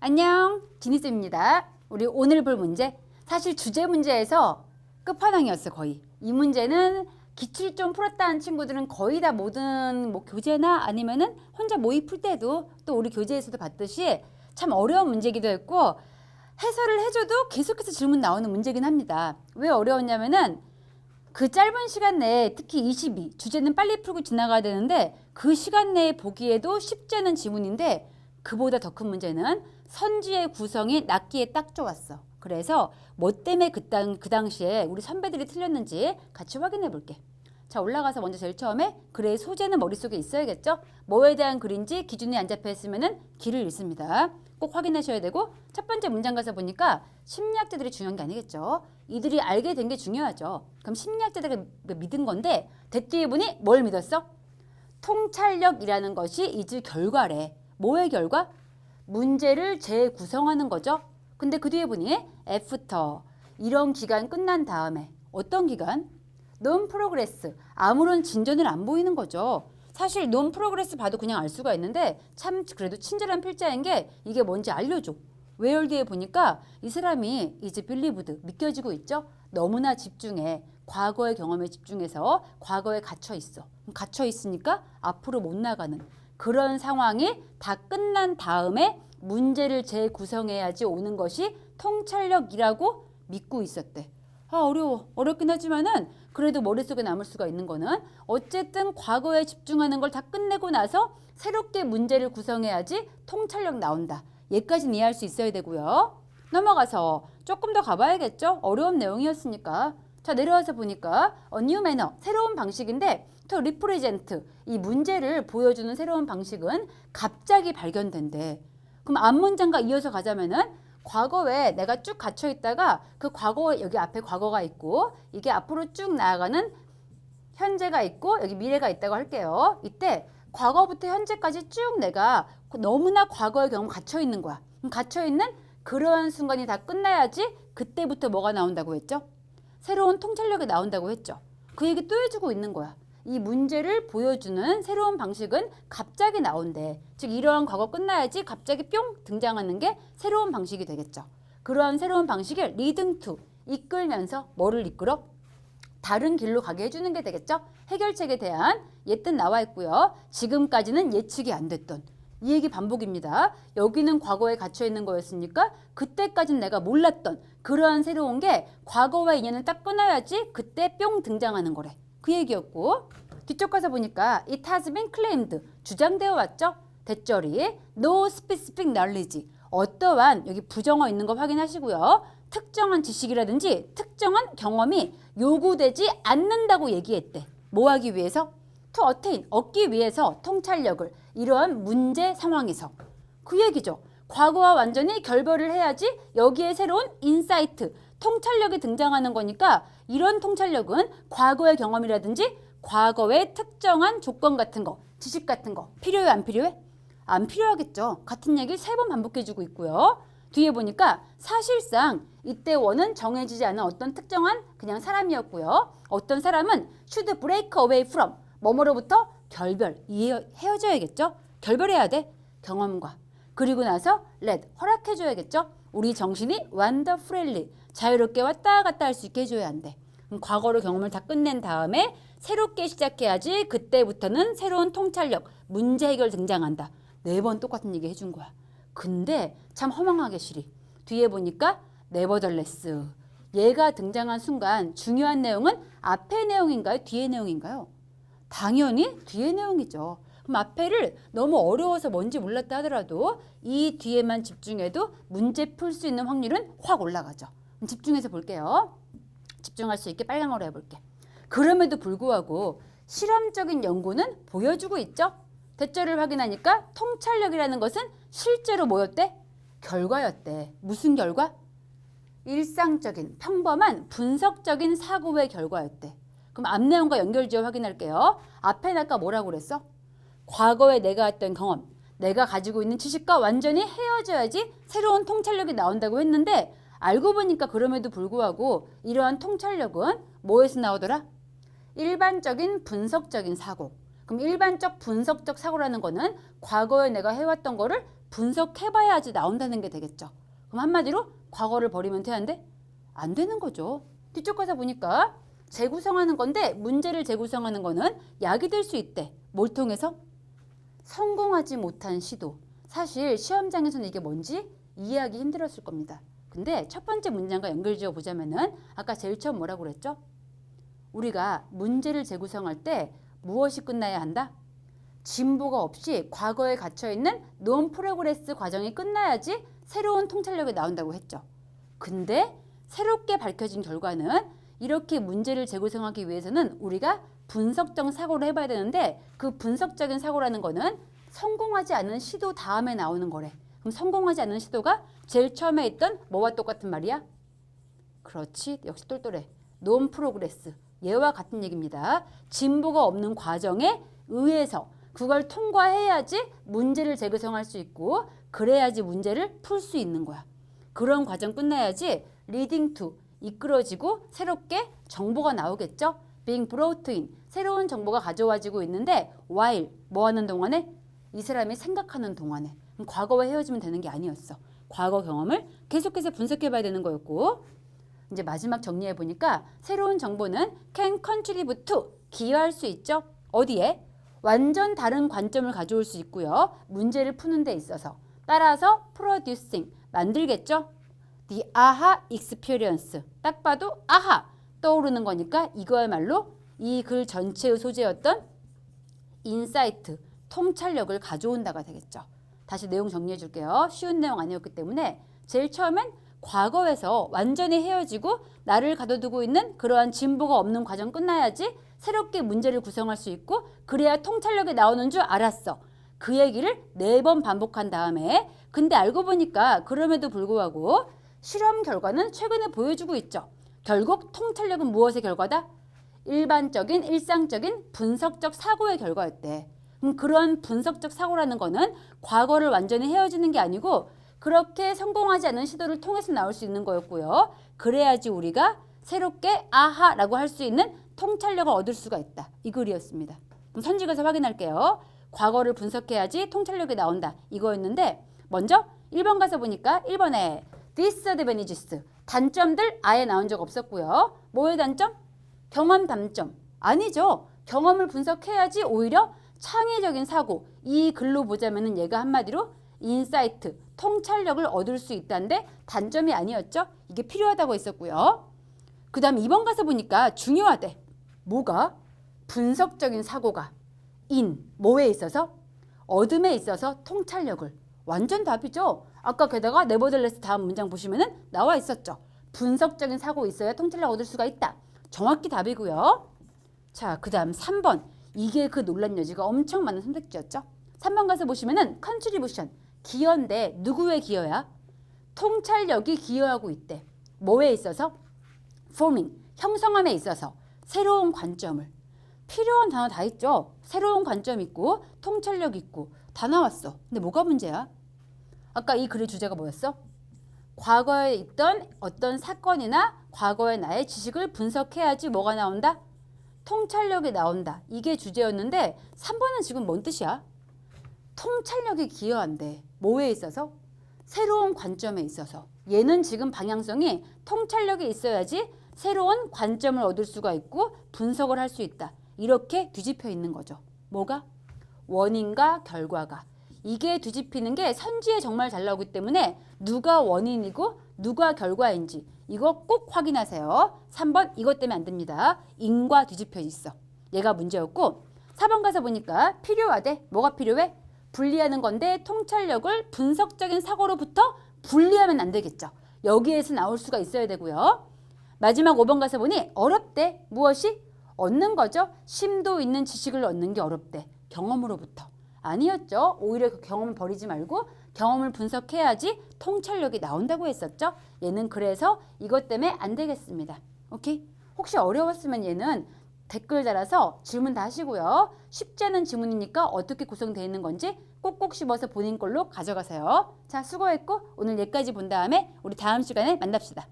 안녕, 지니쌤입니다. 우리 오늘 볼 문제, 사실 주제 문제에서 끝판왕이었어, 거의. 이 문제는 기출 좀 풀었다는 친구들은 거의 다 모든 교재나 아니면은 혼자 모의 풀 때도 또 우리 교재에서도 봤듯이 참 어려운 문제기도 했고 해설을 해줘도 계속해서 질문 나오는 문제긴 합니다. 왜 어려웠냐면은 그 짧은 시간 내에 특히 22, 주제는 빨리 풀고 지나가야 되는데 그 시간 내에 보기에도 쉽지 않은 지문인데 그보다 더 큰 문제는 선지의 구성이 낫기에 딱 좋았어. 그래서 뭐 때문에 그 당시에 우리 선배들이 틀렸는지 같이 확인해 볼게. 자, 올라가서 먼저 제일 처음에 글의 소재는 머릿속에 있어야겠죠? 뭐에 대한 글인지 기준이 안 잡혀 있으면 길을 잃습니다. 꼭 확인하셔야 되고 첫 번째 문장 가서 보니까 심리학자들이 중요한 게 아니겠죠. 이들이 알게 된 게 중요하죠. 그럼 심리학자들이 믿은 건데 대뒤에 보니 뭘 믿었어? 통찰력이라는 것이 이즈 결과래. 뭐의 결과? 문제를 재구성하는 거죠. 근데 그 뒤에 보니 애프터 이런 기간 끝난 다음에 어떤 기간? 논 프로그레스 아무런 진전을 안 보이는 거죠. 사실 논 프로그레스 봐도 그냥 알 수가 있는데 참 그래도 친절한 필자인 게 이게 뭔지 알려줘. 웨얼 뒤에 보니까 이 사람이 이제 빌리브드 믿겨지고 있죠. 너무나 집중해. 과거의 경험에 집중해서 과거에 갇혀 있어. 갇혀 있으니까 앞으로 못 나가는 그런 상황이 다 끝난 다음에 문제를 재구성해야지 오는 것이 통찰력이라고 믿고 있었대. 아, 어려워. 어렵긴 하지만은 그래도 머릿속에 남을 수가 있는 거는 어쨌든 과거에 집중하는 걸 다 끝내고 나서 새롭게 문제를 구성해야지 통찰력 나온다. 얘까지는 이해할 수 있어야 되고요. 넘어가서 조금 더 가봐야겠죠? 어려운 내용이었으니까. 자, 내려와서 보니까 new manner, 새로운 방식인데 to represent, 이 문제를 보여주는 새로운 방식은 갑자기 발견된대. 그럼 앞문장과 이어서 가자면은 과거에 내가 쭉 갇혀 있다가 그 과거 여기 앞에 과거가 있고 이게 앞으로 쭉 나아가는 현재가 있고 여기 미래가 있다고 할게요. 이때 과거부터 현재까지 쭉 내가 너무나 과거의 경험 갇혀 있는 거야. 갇혀 있는 그러한 순간이 다 끝나야지 그때부터 뭐가 나온다고 했죠? 새로운 통찰력이 나온다고 했죠. 그 얘기 또 해주고 있는 거야. 이 문제를 보여주는 새로운 방식은 갑자기 나온대. 즉 이러한 과거 끝나야지 갑자기 뿅 등장하는 게 새로운 방식이 되겠죠. 그러한 새로운 방식을 leading to, 이끌면서 뭐를 이끌어? 다른 길로 가게 해주는 게 되겠죠. 해결책에 대한 예뜻 나와 있고요. 지금까지는 예측이 안 됐던 이 얘기 반복입니다. 여기는 과거에 갇혀 있는 거였으니까 그때까지는 내가 몰랐던 그러한 새로운 게 과거와 인연을 딱 끊어야지 그때 뿅 등장하는 거래. 그 얘기였고 뒤쪽 가서 보니까 it has been claimed, 주장되어 왔죠. 대절이 no specific knowledge, 어떠한 여기 부정어 있는 거 확인하시고요. 특정한 지식이라든지 특정한 경험이 요구되지 않는다고 얘기했대. 뭐 하기 위해서? to attain, 얻기 위해서 통찰력을 이러한 문제 상황에서. 그 얘기죠. 과거와 완전히 결별을 해야지 여기에 새로운 인사이트, 통찰력이 등장하는 거니까 이런 통찰력은 과거의 경험이라든지 과거의 특정한 조건 같은 거, 지식 같은 거 필요해 안 필요해? 안 필요하겠죠. 같은 얘기를 3번 반복해주고 있고요. 뒤에 보니까 사실상 이때 원은 정해지지 않은 어떤 특정한 그냥 사람이었고요. 어떤 사람은 should break away from, 뭐뭐로부터 결별, 헤어져야겠죠. 결별해야 돼. 경험과. 그리고 나서 let, 허락해줘야겠죠. 우리 정신이 wonderfully, 자유롭게 왔다 갔다 할 수 있게 해줘야 한대. 과거로 경험을 다 끝낸 다음에 새롭게 시작해야지 그때부터는 새로운 통찰력, 문제 해결 등장한다. 4번 똑같은 얘기 해준 거야. 근데 참 허망하게 시리. 뒤에 보니까 nevertheless, 얘가 등장한 순간 중요한 내용은 앞의 내용인가요? 뒤의 내용인가요? 당연히 뒤의 내용이죠. 그럼 앞에를 너무 어려워서 뭔지 몰랐다 하더라도 이 뒤에만 집중해도 문제 풀 수 있는 확률은 확 올라가죠. 집중해서 볼게요. 집중할 수 있게 빨강으로 해볼게. 그럼에도 불구하고 실험적인 연구는 보여주고 있죠. 대절을 확인하니까 통찰력이라는 것은 실제로 뭐였대? 결과였대. 무슨 결과? 일상적인 평범한 분석적인 사고의 결과였대. 그럼 앞 내용과 연결지어 확인할게요. 앞에 아까 뭐라고 그랬어? 과거에 내가 했던 경험, 내가 가지고 있는 지식과 완전히 헤어져야지 새로운 통찰력이 나온다고 했는데 알고 보니까 그럼에도 불구하고 이러한 통찰력은 뭐에서 나오더라? 일반적인 분석적인 사고. 그럼 일반적 분석적 사고라는 거는 과거에 내가 해왔던 거를 분석해봐야지 나온다는 게 되겠죠. 그럼 한마디로 과거를 버리면 되는데 안 되는 거죠. 뒤쪽 가서 보니까 재구성하는 건데 문제를 재구성하는 거는 약이 될 수 있대. 뭘 통해서? 성공하지 못한 시도. 사실 시험장에서는 이게 뭔지 이해하기 힘들었을 겁니다. 근데 첫 번째 문장과 연결지어 보자면은 아까 제일 처음 뭐라고 그랬죠? 우리가 문제를 재구성할 때 무엇이 끝나야 한다? 진보가 없이 과거에 갇혀있는 논 프로그레스 과정이 끝나야지 새로운 통찰력이 나온다고 했죠. 근데 새롭게 밝혀진 결과는 이렇게 문제를 재구성하기 위해서는 우리가 분석적 사고를 해봐야 되는데 그 분석적인 사고라는 거는 성공하지 않은 시도 다음에 나오는 거래. 그럼 성공하지 않은 시도가 제일 처음에 있던 뭐와 똑같은 말이야? 그렇지. 역시 똘똘해. 논 프로그레스. 얘와 같은 얘기입니다. 진보가 없는 과정에 의해서 그걸 통과해야지 문제를 재구성할 수 있고 그래야지 문제를 풀 수 있는 거야. 그런 과정 끝나야지 leading to 이끌어지고 새롭게 정보가 나오겠죠. being brought in 새로운 정보가 가져와지고 있는데 while 뭐 하는 동안에? 이 사람이 생각하는 동안에. 그럼 과거와 헤어지면 되는 게 아니었어. 과거 경험을 계속해서 분석해 봐야 되는 거였고 이제 마지막 정리해 보니까 새로운 정보는 can contribute to 기여할 수 있죠. 어디에? 완전 다른 관점을 가져올 수 있고요. 문제를 푸는 데 있어서. 따라서 producing 만들겠죠. The aha experience 딱 봐도 아하 떠오르는 거니까 이거야말로 이 글 전체의 소재였던 인사이트 통찰력을 가져온다가 되겠죠. 다시 내용 정리해 줄게요. 쉬운 내용 아니었기 때문에 제일 처음엔 과거에서 완전히 헤어지고 나를 가둬두고 있는 그러한 진보가 없는 과정 끝나야지 새롭게 문제를 구성할 수 있고 그래야 통찰력이 나오는 줄 알았어. 그 얘기를 4번 반복한 다음에 근데 알고 보니까 그럼에도 불구하고 실험 결과는 최근에 보여주고 있죠. 결국 통찰력은 무엇의 결과다? 일반적인 일상적인 분석적 사고의 결과였대. 그런 분석적 사고라는 거는 과거를 완전히 헤어지는 게 아니고 그렇게 성공하지 않은 시도를 통해서 나올 수 있는 거였고요. 그래야지 우리가 새롭게 아하라고 할 수 있는 통찰력을 얻을 수가 있다. 이 글이었습니다. 그럼 선지 가서 확인할게요. 과거를 분석해야지 통찰력이 나온다. 이거였는데 먼저 1번 가서 보니까 1번에 disadvantages 단점들 아예 나온 적 없었고요. 뭐의 단점? 경험 단점. 아니죠. 경험을 분석해야지 오히려 창의적인 사고. 이 글로 보자면은 얘가 한마디로 인사이트, 통찰력을 얻을 수 있다는데 단점이 아니었죠. 이게 필요하다고 했었고요. 그 다음 2번 가서 보니까 중요하대. 뭐가? 분석적인 사고가 뭐에 있어서? 어둠에 있어서 통찰력을. 완전 답이죠. 아까 게다가 네버들레스 다음 문장 보시면은 나와 있었죠. 분석적인 사고 있어야 통찰력 얻을 수가 있다. 정확히 답이고요. 자, 그 다음 3번. 이게 그 논란 여지가 엄청 많은 선택지였죠. 3번 가서 보시면은 contribution. 기여인데 누구의 기여야? 통찰력이 기여하고 있대. 뭐에 있어서? forming. 형성함에 있어서. 새로운 관점을. 필요한 단어 다 있죠. 새로운 관점 있고 통찰력 있고 다 나왔어. 근데 뭐가 문제야? 아까 이 글의 주제가 뭐였어? 과거에 있던 어떤 사건이나 과거의 나의 지식을 분석해야지 뭐가 나온다? 통찰력이 나온다. 이게 주제였는데 3번은 지금 뭔 뜻이야? 통찰력이 기여한대. 뭐에 있어서? 새로운 관점에 있어서. 얘는 지금 방향성이 통찰력이 있어야지 새로운 관점을 얻을 수가 있고 분석을 할 수 있다. 이렇게 뒤집혀 있는 거죠. 뭐가? 원인과 결과가. 이게 뒤집히는 게 선지에 정말 잘 나오기 때문에 누가 원인이고 누가 결과인지 이거 꼭 확인하세요. 3번 이것 때문에 안 됩니다. 인과 뒤집혀 있어. 얘가 문제였고 4번 가서 보니까 필요하대. 뭐가 필요해? 분리하는 건데 통찰력을 분석적인 사고로부터 분리하면 안 되겠죠. 여기에서 나올 수가 있어야 되고요. 마지막 5번 가서 보니 어렵대. 무엇이? 얻는 거죠. 심도 있는 지식을 얻는 게 어렵대. 경험으로부터. 아니었죠. 오히려 그 경험을 버리지 말고 경험을 분석해야지 통찰력이 나온다고 했었죠. 얘는 그래서 이것 때문에 안 되겠습니다. 오케이? 혹시 어려웠으면 얘는 댓글 달아서 질문 다 하시고요. 쉽지 않은 지문이니까 어떻게 구성되어 있는 건지 꼭꼭 씹어서 본인 걸로 가져가세요. 자, 수고했고 오늘 여기까지 본 다음에 우리 다음 시간에 만납시다.